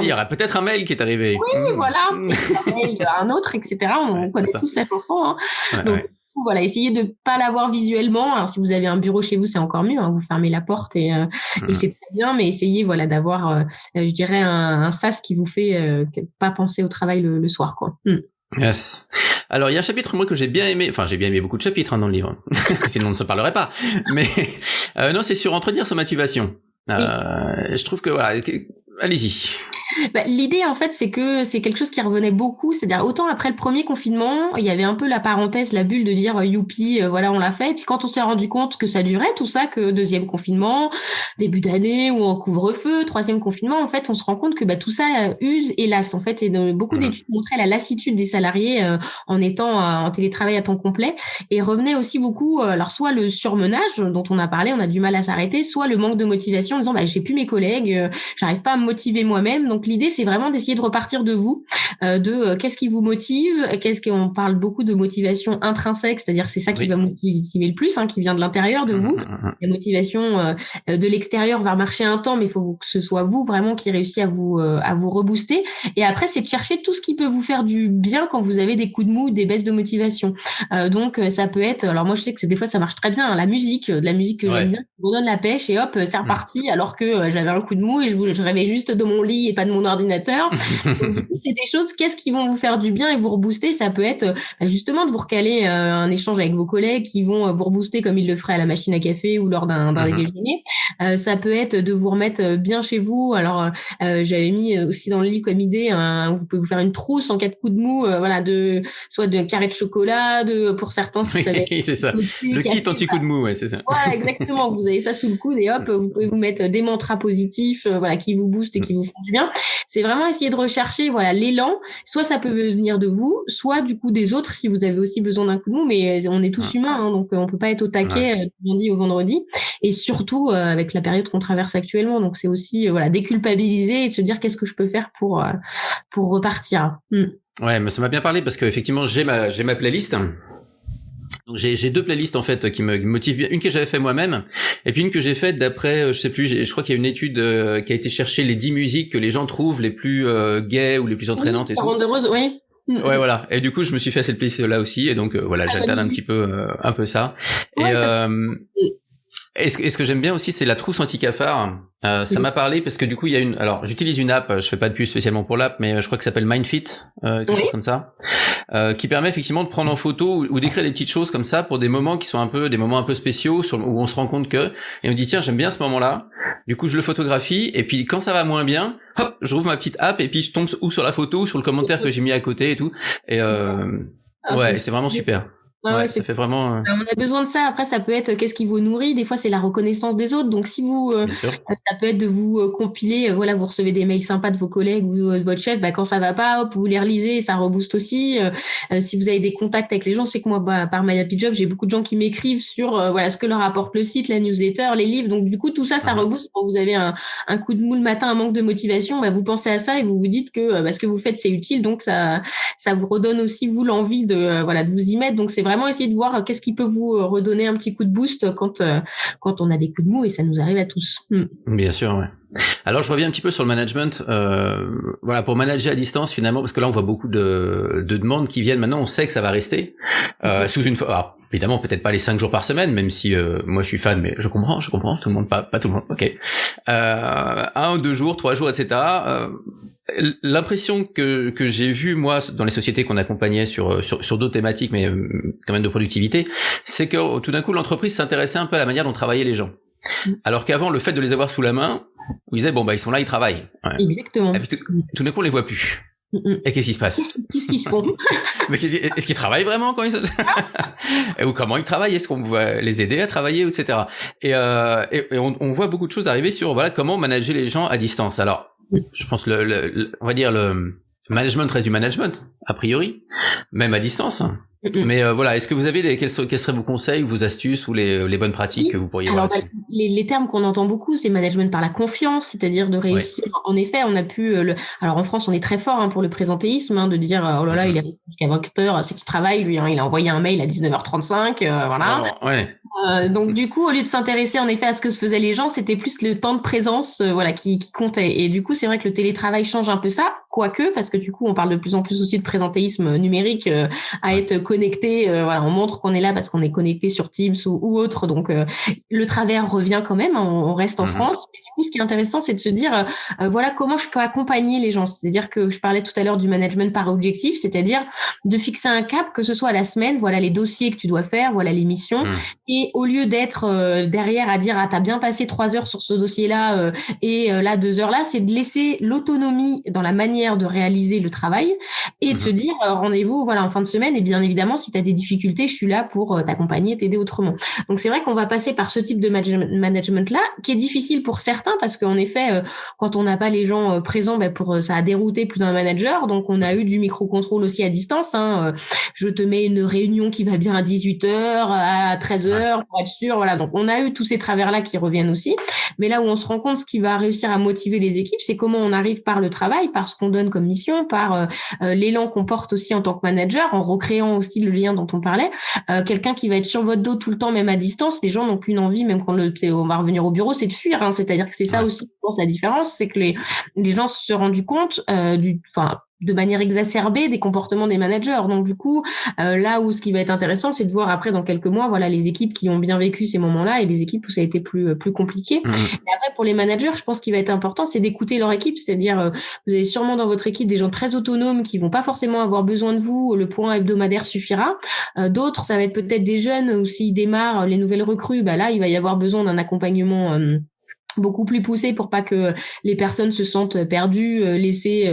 Il y aura peut-être un mail qui est arrivé. Oui, voilà. Un mail, un autre, etc. On connaît tous la chanson. Hein. Donc, voilà, essayez de pas l'avoir visuellement. Alors, si vous avez un bureau chez vous, c'est encore mieux. Hein, vous fermez la porte et c'est très bien. Mais essayez, voilà, d'avoir, je dirais, un sas qui vous fait pas penser au travail le soir, quoi. Yes. Alors, il y a un chapitre, moi, que j'ai bien aimé. Enfin, j'ai bien aimé beaucoup de chapitres dans le livre. Sinon, on ne se parlerait pas. Mais non, c'est sur entretenir sa motivation. Je trouve que, voilà, allez-y. L'idée, en fait, c'est que c'est quelque chose qui revenait beaucoup. C'est-à-dire, autant après le premier confinement, il y avait un peu la parenthèse, la bulle de dire youpi, voilà, on l'a fait. Et puis quand on s'est rendu compte que ça durait, tout ça, que deuxième confinement, début d'année ou en couvre-feu, troisième confinement, en fait, on se rend compte que tout ça use et lasse. En fait, et beaucoup d'études montraient la lassitude des salariés en étant en télétravail à temps complet. Et revenait aussi beaucoup, alors soit le surmenage dont on a parlé, on a du mal à s'arrêter, soit le manque de motivation en disant j'ai plus mes collègues, j'arrive pas à me motiver moi-même. Donc l'idée, c'est vraiment d'essayer de repartir de vous, qu'est-ce qui vous motive, qu'on parle beaucoup de motivation intrinsèque, c'est-à-dire c'est ça qui va motiver le plus, qui vient de l'intérieur de vous. La motivation de l'extérieur va marcher un temps, mais il faut que ce soit vous vraiment qui réussissez à vous rebooster. Et après, c'est de chercher tout ce qui peut vous faire du bien quand vous avez des coups de mou, des baisses de motivation. Donc ça peut être, alors moi je sais que des fois ça marche très bien, la musique, de la musique que j'aime bien, qui vous donne la pêche, et hop, c'est reparti, alors que j'avais un coup de mou et je rêvais juste de mon lit et pas de mon ordinateur. Donc, du coup, c'est des choses, qu'est-ce qui vont vous faire du bien et vous rebooster. Ça peut être justement de vous recaler un échange avec vos collègues qui vont vous rebooster comme ils le feraient à la machine à café ou lors d'un déjeuner. Ça peut être de vous remettre bien chez vous. Alors j'avais mis aussi dans le livre comme idée, vous pouvez vous faire une trousse en cas de coup de mou, voilà, soit de carré de chocolat, pour certains, si ça c'est ça. Le kit anti-coup de mou, c'est ça. Voilà, exactement. Vous avez ça sous le coude et hop, vous pouvez vous mettre des mantras positifs, voilà, qui vous boostent et qui vous font du bien. C'est vraiment essayer de rechercher, voilà, l'élan. Soit ça peut venir de vous, soit du coup des autres si vous avez aussi besoin d'un coup de mou. Mais on est tous humains, donc on peut pas être au taquet du lundi au vendredi. Et surtout avec la période qu'on traverse actuellement. Donc c'est aussi voilà, déculpabiliser et se dire qu'est-ce que je peux faire pour repartir. Ouais, mais ça m'a bien parlé parce qu'effectivement j'ai ma playlist. Donc j'ai deux playlists en fait qui me motivent bien, une que j'avais fait moi-même et puis une que j'ai faite d'après je sais plus, je crois qu'il y a une étude qui a été chercher les 10 musiques que les gens trouvent les plus gays ou les plus entraînantes et tout. Heureuse, oui. Ouais, voilà. Et du coup, je me suis fait cette playlist là aussi et donc voilà, j'alterne un petit peu ça. Ouais, Et ce que j'aime bien aussi, c'est la trousse anti-cafard. Ça m'a parlé parce que du coup, il y a alors j'utilise une app, je fais pas de pub spécialement pour l'app, mais je crois que ça s'appelle MindFit, quelque chose comme ça, qui permet effectivement de prendre en photo ou d'écrire des petites choses comme ça pour des moments qui sont des moments un peu spéciaux où on se rend compte que, et on dit tiens, j'aime bien ce moment-là. Du coup, je le photographie et puis quand ça va moins bien, hop, je rouvre ma petite app et puis je tombe ou sur la photo ou sur le commentaire que j'ai mis à côté et tout. Et c'est vraiment super. Ouais, ça fait vraiment. On a besoin de ça. Après, ça peut être qu'est-ce qui vous nourrit. Des fois, c'est la reconnaissance des autres. Donc, si vous, ça peut être de vous compiler. Voilà, vous recevez des mails sympas de vos collègues ou de votre chef. Quand ça va pas, hop, vous les relisez et ça rebooste aussi. Si vous avez des contacts avec les gens, c'est que moi, par My Happy Job, j'ai beaucoup de gens qui m'écrivent sur voilà ce que leur apporte le site, la newsletter, les livres. Donc, du coup, tout ça, ça rebooste. Quand vous avez un coup de mou le matin, un manque de motivation, vous pensez à ça et vous vous dites que ce que vous faites, c'est utile. Donc, ça vous redonne aussi vous l'envie de de vous y mettre. Donc, c'est vraiment essayer de voir qu'est-ce qui peut vous redonner un petit coup de boost quand on a des coups de mou et ça nous arrive à tous. Bien sûr, ouais. Alors je reviens un petit peu sur le management. Voilà, pour manager à distance finalement, parce que là on voit beaucoup de demandes qui viennent maintenant. On sait que ça va rester sous une forme. Alors, évidemment, peut-être pas les 5 jours par semaine, même si moi je suis fan, mais je comprends. Tout le monde, pas tout le monde. Ok. 1 ou 2 jours, 3 jours, etc. L'impression que j'ai vue moi dans les sociétés qu'on accompagnait sur d'autres thématiques, mais quand même de productivité, c'est que tout d'un coup l'entreprise s'intéressait un peu à la manière dont travaillaient les gens. Alors qu'avant, le fait de les avoir sous la main, on disait bon bah ils sont là, ils travaillent. Ouais. Exactement. Et puis tout d'un coup on les voit plus. Et qu'est-ce qui se passe? Qu'est-ce qu'ils se font? Mais est-ce qu'ils travaillent vraiment quand ils se... ou comment ils travaillent? Est-ce qu'on va les aider à travailler, etc. Et on voit beaucoup de choses arriver sur voilà comment manager les gens à distance. Alors je pense on va dire le management reste du management a priori, même à distance. Mais voilà, est-ce que vous avez quels seraient vos conseils, vos astuces ou les bonnes pratiques que vous pourriez voir là-dessus? Les termes qu'on entend beaucoup, c'est management par la confiance, c'est-à-dire de réussir. Ouais. En effet, on a pu alors en France, on est très fort pour le présentéisme, de dire oh là là, il est resté jusqu'à 20h, c'est qu'il travaille lui, il a envoyé un mail à 19h35, voilà. Oh, ouais. Donc du coup, au lieu de s'intéresser en effet à ce que se faisaient les gens, c'était plus le temps de présence, voilà, qui comptait. Et du coup, c'est vrai que le télétravail change un peu ça, quoique, parce que du coup, on parle de plus en plus aussi de présentéisme numérique, à être connecté. Voilà, on montre qu'on est là parce qu'on est connecté sur Teams ou autre. Donc le travers revient quand même. On reste en France. Mais du coup, ce qui est intéressant, c'est de se dire, voilà, comment je peux accompagner les gens. C'est-à-dire que je parlais tout à l'heure du management par objectif, c'est-à-dire de fixer un cap, que ce soit à la semaine. Voilà les dossiers que tu dois faire, voilà les missions. Et au lieu d'être derrière à dire t'as bien passé 3 heures sur ce dossier-là et là 2 heures là, c'est de laisser l'autonomie dans la manière de réaliser le travail et de se dire rendez-vous voilà en fin de semaine et bien évidemment si tu as des difficultés, je suis là pour t'accompagner, t'aider autrement. Donc c'est vrai qu'on va passer par ce type de management-là qui est difficile pour certains parce qu'en effet quand on n'a pas les gens présents, ça a dérouté plus d'un manager. Donc on a eu du micro-contrôle aussi à distance. Je te mets une réunion qui va bien à 18h, à 13h pour être sûr. Voilà. Donc on a eu tous ces travers-là qui reviennent aussi. Mais là où on se rend compte, ce qui va réussir à motiver les équipes, c'est comment on arrive par le travail, par ce qu'on donne comme mission, par l'élan qu'on porte aussi en tant que manager, en recréant aussi le lien dont on parlait. Quelqu'un qui va être sur votre dos tout le temps, même à distance, les gens n'ont qu'une envie, même quand on va revenir au bureau, c'est de fuir. C'est-à-dire que c'est ça aussi, je pense, la différence, c'est que les gens se sont rendus compte de manière exacerbée des comportements des managers. Donc du coup, là où ce qui va être intéressant, c'est de voir après dans quelques mois, voilà, les équipes qui ont bien vécu ces moments-là et les équipes où ça a été plus compliqué. Et après pour les managers, je pense qu'il va être important, c'est d'écouter leur équipe, c'est-à-dire vous avez sûrement dans votre équipe des gens très autonomes qui vont pas forcément avoir besoin de vous, le point hebdomadaire suffira. D'autres, ça va être peut-être des jeunes où s'ils démarrent les nouvelles recrues, là il va y avoir besoin d'un accompagnement beaucoup plus poussé pour pas que les personnes se sentent perdues, laissées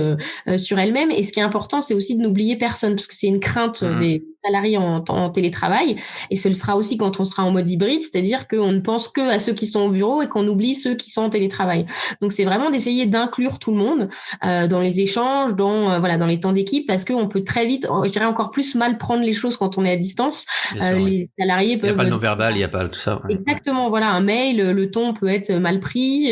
sur elles-mêmes. Et ce qui est important, c'est aussi de n'oublier personne, parce que c'est une crainte des salariés en télétravail. Et ce le sera aussi quand on sera en mode hybride, c'est-à-dire qu'on ne pense que à ceux qui sont au bureau et qu'on oublie ceux qui sont en télétravail. Donc c'est vraiment d'essayer d'inclure tout le monde dans les échanges, dans les temps d'équipe, parce qu'on peut très vite, je dirais encore plus mal prendre les choses quand on est à distance. Les salariés peuvent... Il n'y a pas le non-verbal, il n'y a pas tout ça. Exactement, voilà, un mail, le ton peut être mal pris.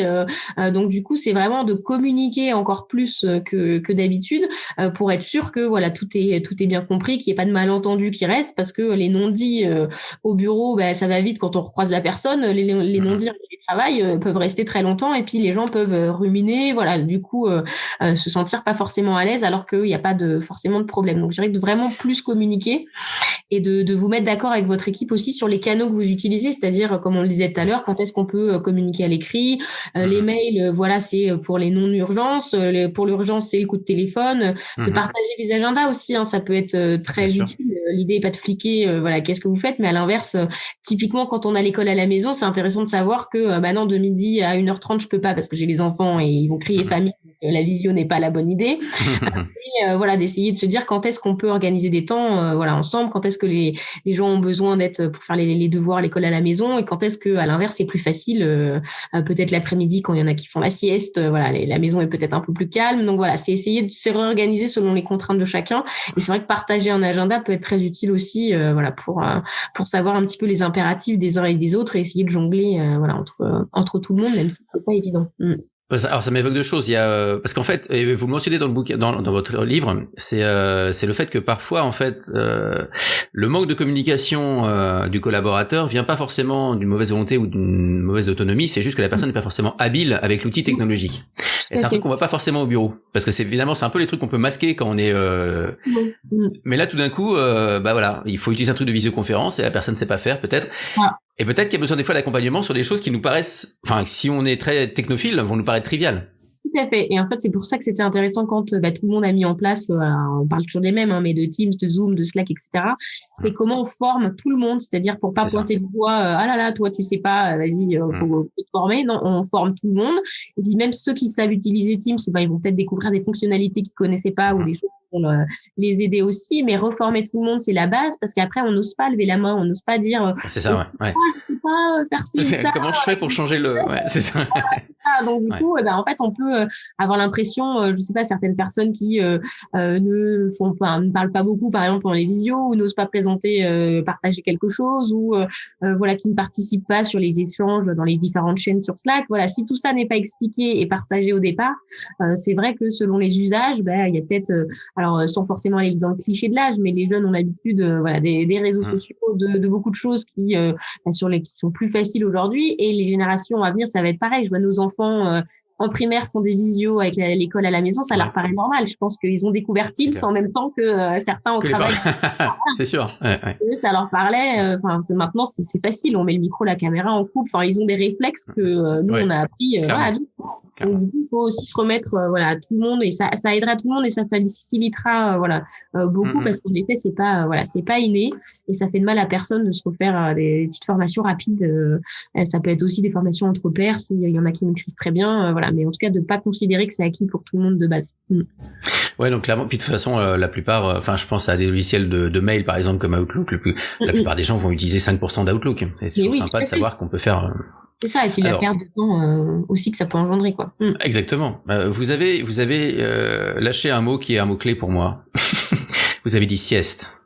Donc du coup, c'est vraiment de communiquer encore plus que d'habitude pour être sûr que voilà tout est bien compris, qu'il n'y ait pas de malentendus qui restent, parce que les non-dits au bureau, ça va vite quand on recroise la personne. Les non-dits en télétravail peuvent rester très longtemps et puis les gens peuvent ruminer, voilà, du coup se sentir pas forcément à l'aise alors qu'il n'y a pas forcément de problème. Donc je dirais de vraiment plus communiquer et de vous mettre d'accord avec votre équipe aussi sur les canaux que vous utilisez, c'est-à-dire, comme on le disait tout à l'heure, quand est-ce qu'on peut communiquer à l'écrit, les mails, voilà, c'est pour les non-urgences, pour l'urgence, c'est le coup de téléphone, de partager les agendas aussi, ça peut être très utile. L'idée n'est pas de fliquer, voilà, qu'est-ce que vous faites, mais à l'inverse, typiquement, quand on a l'école à la maison, c'est intéressant de savoir que non, de midi à 1h30, je peux pas parce que j'ai les enfants et ils vont crier famille. La visio n'est pas la bonne idée. Et, voilà, d'essayer de se dire quand est-ce qu'on peut organiser des temps voilà, ensemble, quand est-ce que les gens ont besoin d'être pour faire les devoirs, l'école à la maison, et quand est-ce que à l'inverse c'est plus facile, peut-être l'après-midi quand il y en a qui font la sieste, voilà, la maison est peut-être un peu plus calme. Donc voilà, c'est essayer de se réorganiser selon les contraintes de chacun. Et c'est vrai que partager un agenda peut être très utile aussi, voilà, pour savoir un petit peu les impératifs des uns et des autres et essayer de jongler, voilà, entre tout le monde, même si c'est pas évident. Alors ça m'évoque deux choses. Il y a parce qu'en fait, et vous le mentionnez dans le bouquin, dans votre livre, c'est le fait que parfois en fait le manque de communication du collaborateur vient pas forcément d'une mauvaise volonté ou d'une mauvaise autonomie. C'est juste que la personne n'est pas forcément habile avec l'outil technologique. Et c'est un truc qu'on voit pas forcément au bureau, parce que c'est évidemment c'est un peu les trucs qu'on peut masquer quand on est. Mais là tout d'un coup, bah voilà, il faut utiliser un truc de visioconférence et la personne sait pas faire peut-être. Et peut-être qu'il y a besoin des fois d'accompagnement sur des choses qui nous paraissent, enfin, si on est très technophile, vont nous paraître triviales. Tout à fait. Et en fait, c'est pour ça que c'était intéressant quand tout le monde a mis en place, on parle toujours des mêmes, mais de Teams, de Zoom, de Slack, etc. C'est comment on forme tout le monde, c'est-à-dire pour pas pointer du doigt, ah là là, toi tu sais pas, vas-y, faut te former. Non, on forme tout le monde. Et puis même ceux qui savent utiliser Teams, ils vont peut-être découvrir des fonctionnalités qu'ils connaissaient pas ou des choses qui vont les aider aussi. Mais reformer tout le monde, c'est la base, parce qu'après on n'ose pas lever la main, on n'ose pas dire. C'est ça, ouais. Je sais pas faire ci ou ça. Comment je fais pour changer le. Ouais, c'est ça. Donc du coup, en fait, on peut avoir l'impression, je sais pas, certaines personnes qui ne parlent pas beaucoup, par exemple, dans les visios, ou n'osent pas présenter, partager quelque chose, ou qui ne participent pas sur les échanges dans les différentes chaînes sur Slack. Voilà, si tout ça n'est pas expliqué et partagé au départ, c'est vrai que selon les usages, il y a peut-être, sans forcément aller dans le cliché de l'âge, mais les jeunes ont l'habitude, des réseaux sociaux, de beaucoup de choses qui sont plus faciles aujourd'hui, et les générations à venir, ça va être pareil. Je vois nos enfants en primaire font des visios avec l'école à la maison, ça leur paraît normal. Je pense qu'ils ont découvert Teams en même temps que certains au travail. C'est sûr. Ça leur parlait. Maintenant, c'est facile. On met le micro, la caméra, on coupe. Ils ont des réflexes que nous on a appris. Donc du coup, il faut aussi se remettre tout le monde, et ça aidera tout le monde, et ça facilitera beaucoup, parce qu'en effet c'est pas inné, et ça fait de mal à personne de se refaire des petites formations rapides. Ça peut être aussi des formations entre pairs s'il y en a qui maîtrisent très bien, mais en tout cas de pas considérer que c'est acquis pour tout le monde de base. Ouais, donc clairement, puis de toute façon, la plupart, je pense à des logiciels de mail par exemple comme Outlook, la plupart des gens vont utiliser 5% d'Outlook. Et c'est toujours sympa de savoir qu'on peut faire. C'est ça, et puis la perte de temps aussi que ça peut engendrer, quoi. Exactement. Vous avez lâché un mot qui est un mot clé pour moi. Vous avez dit sieste.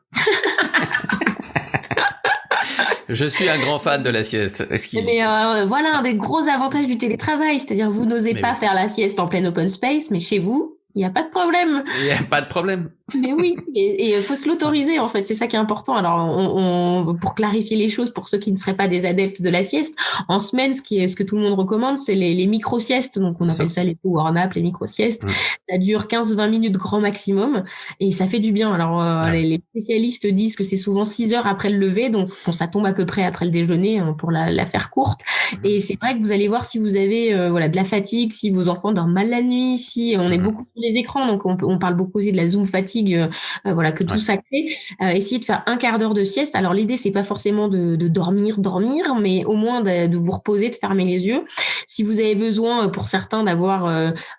Je suis un grand fan de la sieste. Mais voilà un des gros avantages du télétravail, c'est-à-dire vous n'osez pas faire la sieste en plein open space, mais chez vous, il n'y a pas de problème. Il n'y a pas de problème. Mais oui, et faut se l'autoriser en fait, c'est ça qui est important. Alors pour clarifier les choses pour ceux qui ne seraient pas des adeptes de la sieste, en semaine ce que tout le monde recommande, c'est les micro-siestes, donc on appelle ça les power naps, les micro-siestes. Ça dure 15-20 minutes grand maximum et ça fait du bien. Alors les spécialistes disent que c'est souvent 6 heures après le lever, donc ça tombe à peu près après le déjeuner, pour la faire courte. Et c'est vrai que vous allez voir si vous avez de la fatigue, si vos enfants dorment mal la nuit, si on est beaucoup sur les écrans, donc on parle beaucoup aussi de la Zoom fatigue, que tout ça crée. Essayez de faire un quart d'heure de sieste. Alors l'idée c'est pas forcément de dormir, mais au moins de vous reposer, de fermer les yeux. Si vous avez besoin, pour certains, d'avoir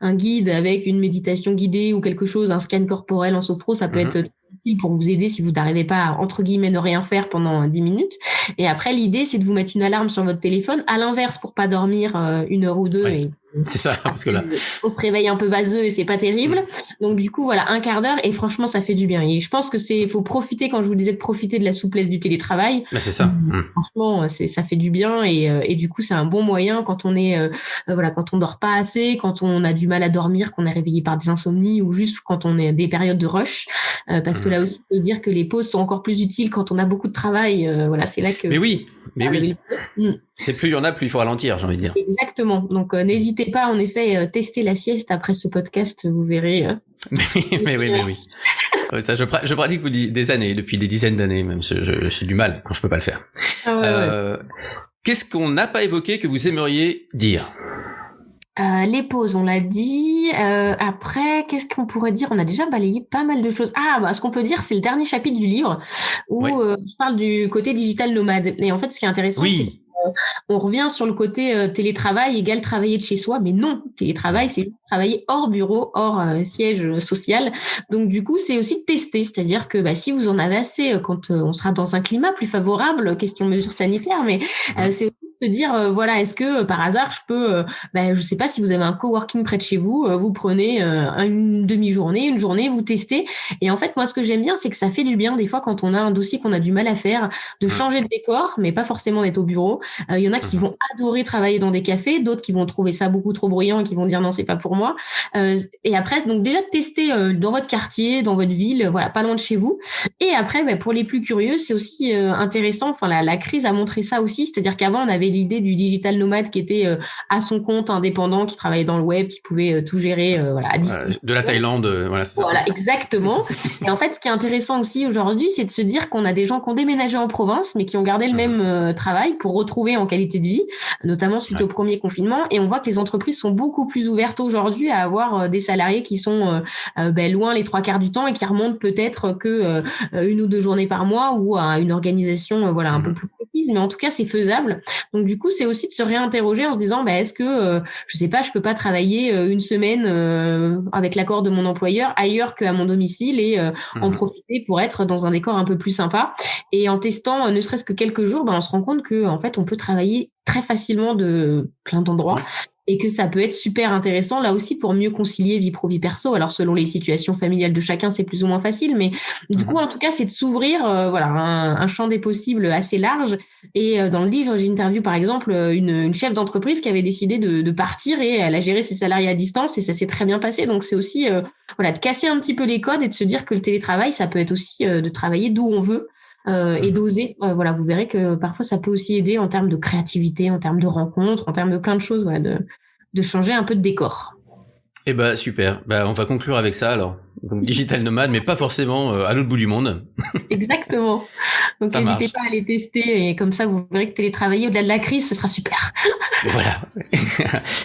un guide avec une méditation guidée ou quelque chose, un scan corporel en sophro, ça peut être utile pour vous aider si vous n'arrivez pas à, entre guillemets, ne rien faire pendant 10 minutes. Et après, l'idée, c'est de vous mettre une alarme sur votre téléphone, à l'inverse, pour pas dormir 1 heure ou 2. Et c'est ça, parce que là, on se réveille un peu vaseux et c'est pas terrible. Donc du coup, un quart d'heure, et franchement, ça fait du bien. Et je pense que faut profiter, quand je vous disais de profiter de la souplesse du télétravail. Bah, c'est ça. Franchement, ça fait du bien, et du coup, c'est un bon moyen quand on est, quand on dort pas assez, quand on a du mal à dormir, qu'on est réveillé par des insomnies, ou juste quand on est des périodes de rush. Parce que là aussi, il faut se dire que les pauses sont encore plus utiles quand on a beaucoup de travail. C'est là que. Mais oui. C'est plus il y en a, plus il faut ralentir, j'ai envie de dire. Exactement. Donc, n'hésitez pas, en effet, tester la sieste après ce podcast, vous verrez. Mais oui. Ça, je pratique des années, depuis des dizaines d'années même. J'ai du mal quand je peux pas le faire. Qu'est-ce qu'on n'a pas évoqué que vous aimeriez dire? Les pauses, on l'a dit. Après, qu'est-ce qu'on pourrait dire? On a déjà balayé pas mal de choses. Ce qu'on peut dire, c'est le dernier chapitre du livre où je parle du côté digital nomade. Et en fait, ce qui est intéressant, c'est on revient sur le côté télétravail égale travailler de chez soi, mais non, télétravail, c'est travailler hors bureau, hors siège social. Donc du coup, c'est aussi de tester, c'est-à-dire que si vous en avez assez, quand on sera dans un climat plus favorable, question mesures sanitaires, mais c'est aussi se dire, voilà, est-ce que par hasard, je peux, je sais pas si vous avez un coworking près de chez vous, vous prenez une demi-journée, une journée, vous testez. Et en fait, moi, ce que j'aime bien, c'est que ça fait du bien des fois quand on a un dossier qu'on a du mal à faire, de changer de décor, mais pas forcément d'être au bureau. Il y en a qui vont adorer travailler dans des cafés, d'autres qui vont trouver ça beaucoup trop bruyant et qui vont dire non, c'est pas pour moi. Et après, donc déjà de tester dans votre quartier, dans votre ville, voilà, pas loin de chez vous. Et après, pour les plus curieux, c'est aussi intéressant. Enfin, la crise a montré ça aussi, c'est-à-dire qu'avant, on avait l'idée du digital nomade qui était à son compte, indépendant, qui travaillait dans le web, qui pouvait tout gérer, à distance. De la Thaïlande, voilà, c'est ça. Voilà, exactement. Et en fait, ce qui est intéressant aussi aujourd'hui, c'est de se dire qu'on a des gens qui ont déménagé en province, mais qui ont gardé le même travail pour retrouver en qualité de vie, notamment suite au premier confinement. Et on voit que les entreprises sont beaucoup plus ouvertes aujourd'hui à avoir des salariés qui sont loin les 3/4 du temps et qui remontent peut-être que 1 ou 2 journées par mois ou à une organisation un peu plus précise. Mais en tout cas, c'est faisable. Donc du coup, c'est aussi de se réinterroger en se disant est-ce que je sais pas, je peux pas travailler une semaine avec l'accord de mon employeur ailleurs qu'à mon domicile et en profiter pour être dans un décor un peu plus sympa. Et en testant ne serait-ce que quelques jours, on se rend compte que en fait, on peut travailler très facilement de plein d'endroits. Et que ça peut être super intéressant, là aussi, pour mieux concilier vie pro, vie perso. Alors, selon les situations familiales de chacun, c'est plus ou moins facile. Mais du coup, en tout cas, c'est de s'ouvrir un champ des possibles assez large. Et dans le livre, j'interviewe, par exemple, une chef d'entreprise qui avait décidé de partir et elle a géré ses salariés à distance et ça s'est très bien passé. Donc, c'est aussi de casser un petit peu les codes et de se dire que le télétravail, ça peut être aussi de travailler d'où on veut. Et d'oser, vous verrez que parfois ça peut aussi aider en termes de créativité, en termes de rencontres, en termes de plein de choses, de changer un peu de décor. Eh super, on va conclure avec ça alors. Donc digital nomade, mais pas forcément à l'autre bout du monde. Exactement. Donc n'hésitez pas à les tester et comme ça vous verrez que télétravailler au-delà de la crise, ce sera super. Voilà.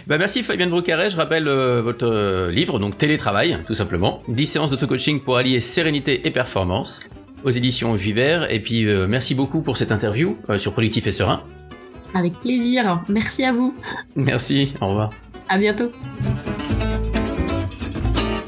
Merci Fabienne Brocaret, je rappelle votre livre, donc Télétravail, tout simplement. 10 séances d'auto-coaching pour allier sérénité et performance. Aux éditions Viver. Et puis, merci beaucoup pour cette interview sur Productif et Serein. Avec plaisir. Merci à vous. Merci. Au revoir. À bientôt.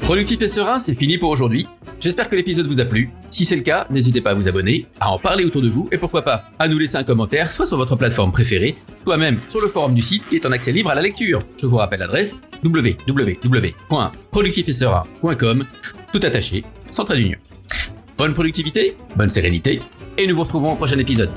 Productif et Serein, c'est fini pour aujourd'hui. J'espère que l'épisode vous a plu. Si c'est le cas, n'hésitez pas à vous abonner, à en parler autour de vous et pourquoi pas à nous laisser un commentaire, soit sur votre plateforme préférée, soit même sur le forum du site qui est en accès libre à la lecture. Je vous rappelle l'adresse www.productifetserein.com, tout attaché, sans trait d'union. Bonne productivité, bonne sérénité, et nous vous retrouvons au prochain épisode.